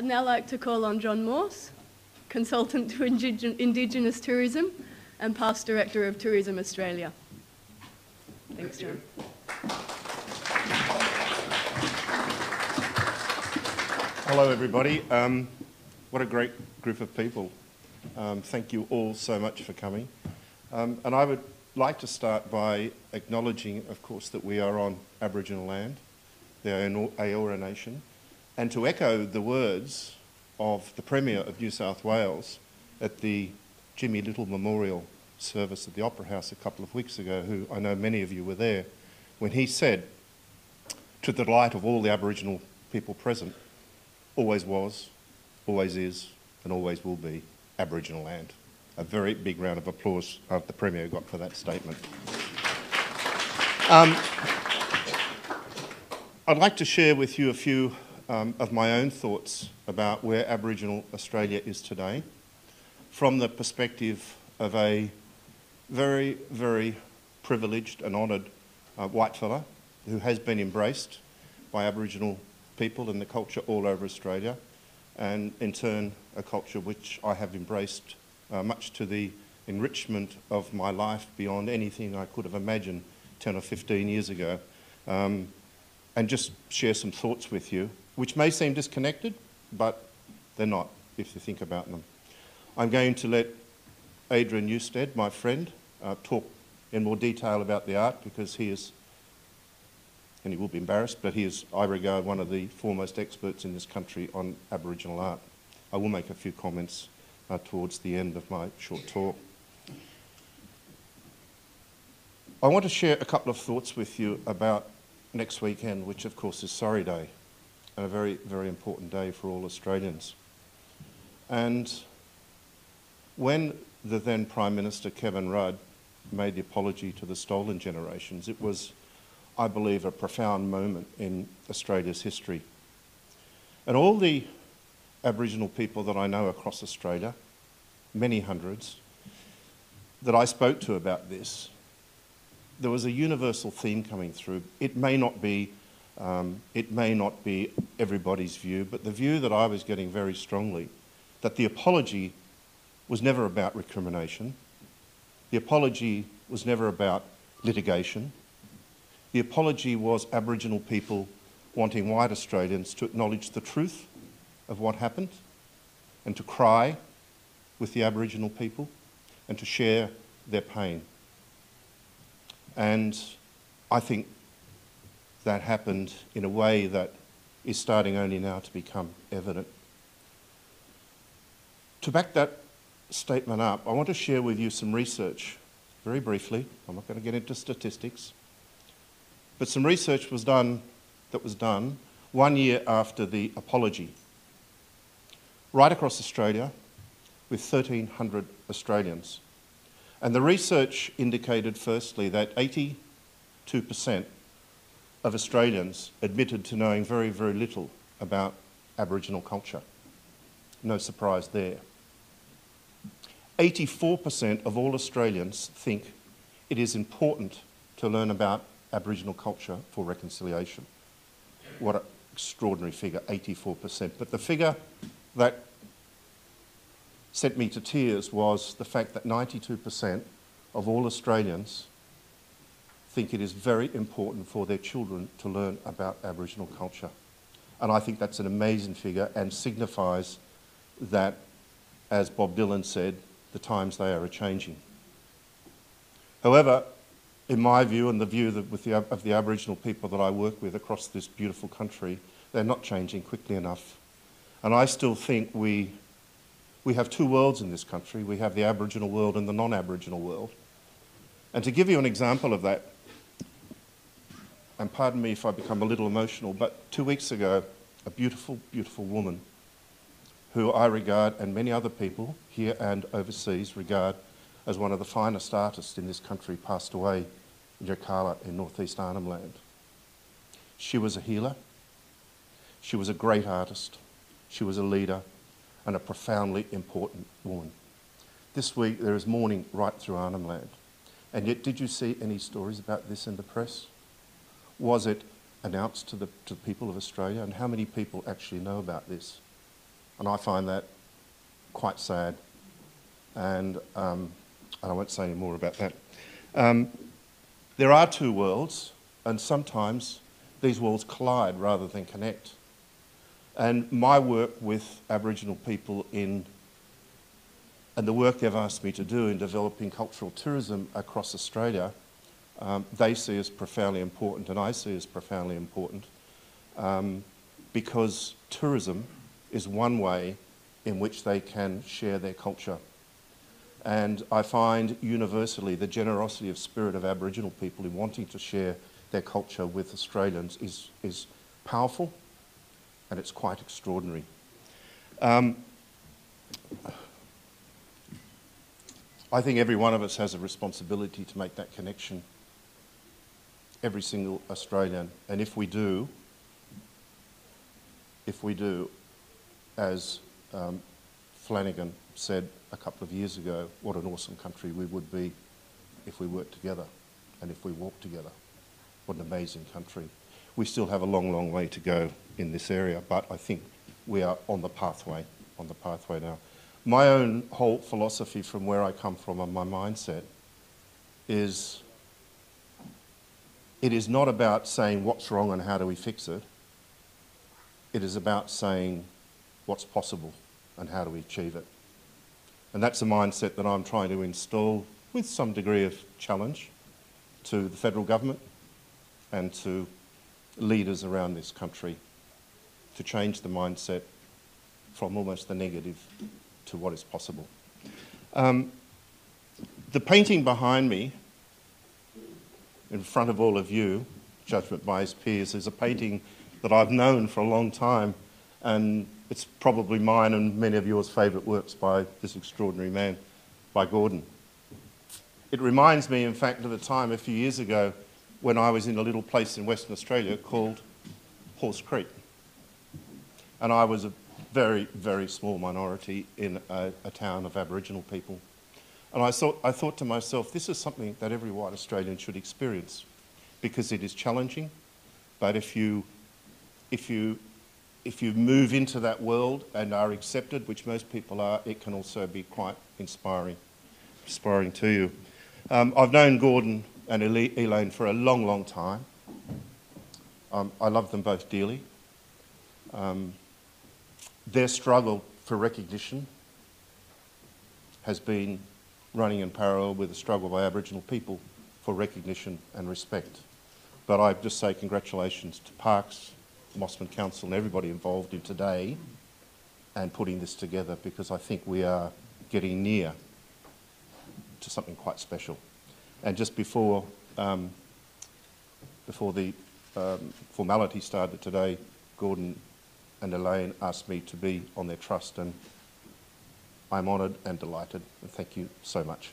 I'd now like to call on John Morse, Consultant to Indigenous Tourism and Past Director of Tourism Australia. Thanks, John. Hello, everybody. What a great group of people. Thank you all so much for coming. And I would like to start by acknowledging, of course, that we are on Aboriginal land, the Eora Nation, and to echo the words of the Premier of New South Wales at the Jimmy Little Memorial service at the Opera House a couple of weeks ago, who I know many of you were there, when he said, to the delight of all the Aboriginal people present, always was, always is, and always will be Aboriginal land. A very big round of applause the Premier got for that statement. I'd like to share with you a few of my own thoughts about where Aboriginal Australia is today from the perspective of a very, very privileged and honoured white fella who has been embraced by Aboriginal people and the culture all over Australia, and in turn a culture which I have embraced much to the enrichment of my life beyond anything I could have imagined 10 or 15 years ago, and just share some thoughts with you, which may seem disconnected, but they're not if you think about them. I'm going to let Adrian Newstead, my friend, talk in more detail about the art, because he is, and he will be embarrassed, but he is, I regard, one of the foremost experts in this country on Aboriginal art. I will make a few comments towards the end of my short talk. I want to share a couple of thoughts with you about next weekend, which of course is Sorry Day, and a very, very important day for all Australians. And when the then Prime Minister Kevin Rudd made the apology to the stolen generations, it was, I believe, a profound moment in Australia's history. And all the Aboriginal people that I know across Australia, many hundreds, that I spoke to about this, there was a universal theme coming through. It may not be everybody's view, but the view that I was getting very strongly, that the apology was never about recrimination, the apology was never about litigation. The apology was Aboriginal people wanting white Australians to acknowledge the truth of what happened and to cry with the Aboriginal people and to share their pain. And I think that happened in a way that is starting only now to become evident. To back that statement up, I want to share with you some research, very briefly. I'm not going to get into statistics. But some research that was done 1 year after the apology, right across Australia, with 1,300 Australians. And the research indicated, firstly, that 82% of Australians admitted to knowing very, very little about Aboriginal culture. No surprise there. 84% of all Australians think it is important to learn about Aboriginal culture for reconciliation. What an extraordinary figure, 84%. But the figure that sent me to tears was the fact that 92% of all Australians think it is very important for their children to learn about Aboriginal culture. And I think that's an amazing figure and signifies that, as Bob Dylan said, the times they are a-changing. However, in my view and the view of the Aboriginal people that I work with across this beautiful country, they're not changing quickly enough. And I still think we have two worlds in this country. We have the Aboriginal world and the non-Aboriginal world. And to give you an example of that, and pardon me if I become a little emotional, but 2 weeks ago, a beautiful, beautiful woman who I regard, and many other people here and overseas regard, as one of the finest artists in this country, passed away in Yirrkala in northeast Arnhem Land. She was a healer, she was a great artist, she was a leader, and a profoundly important woman. This week there is mourning right through Arnhem Land. And yet, did you see any stories about this in the press? Was it announced to the people of Australia? And how many people actually know about this? And I find that quite sad. And I won't say any more about that. There are two worlds, and sometimes these worlds collide rather than connect. And my work with Aboriginal people and the work they've asked me to do in developing cultural tourism across Australia, they see as profoundly important, and I see as profoundly important, because tourism is one way in which they can share their culture. And I find universally the generosity of spirit of Aboriginal people in wanting to share their culture with Australians is powerful, and it's quite extraordinary. I think every one of us has a responsibility to make that connection, every single Australian. And if we do, as Flanagan said a couple of years ago, what an awesome country we would be if we worked together and if we walked together. What an amazing country. We still have a long, long way to go in this area, but I think we are on the pathway now. My own whole philosophy from where I come from and my mindset is, it is not about saying what's wrong and how do we fix it. It is about saying what's possible and how do we achieve it. And that's a mindset that I'm trying to install with some degree of challenge to the federal government and to leaders around this country to change the mindset from almost the negative to what is possible. The painting behind me, in front of all of you, judgment by his peers, is a painting that I've known for a long time, and it's probably mine and many of yours favourite works by this extraordinary man, by Gordon. It reminds me, in fact, of a time a few years ago when I was in a little place in Western Australia called Horse Creek. And I was a very, very small minority in a town of Aboriginal people. And I thought to myself, this is something that every white Australian should experience, because it is challenging, but if you move into that world and are accepted, which most people are, it can also be quite inspiring to you. I've known Gordon and Elaine for a long, long time. I love them both dearly. Their struggle for recognition has been running in parallel with the struggle by Aboriginal people for recognition and respect. But I just say congratulations to Parks, Mosman Council and everybody involved in today and putting this together, because I think we are getting near to something quite special. And just before the formality started today, Gordon and Elaine asked me to be on their trust, and I'm honoured and delighted, and thank you so much.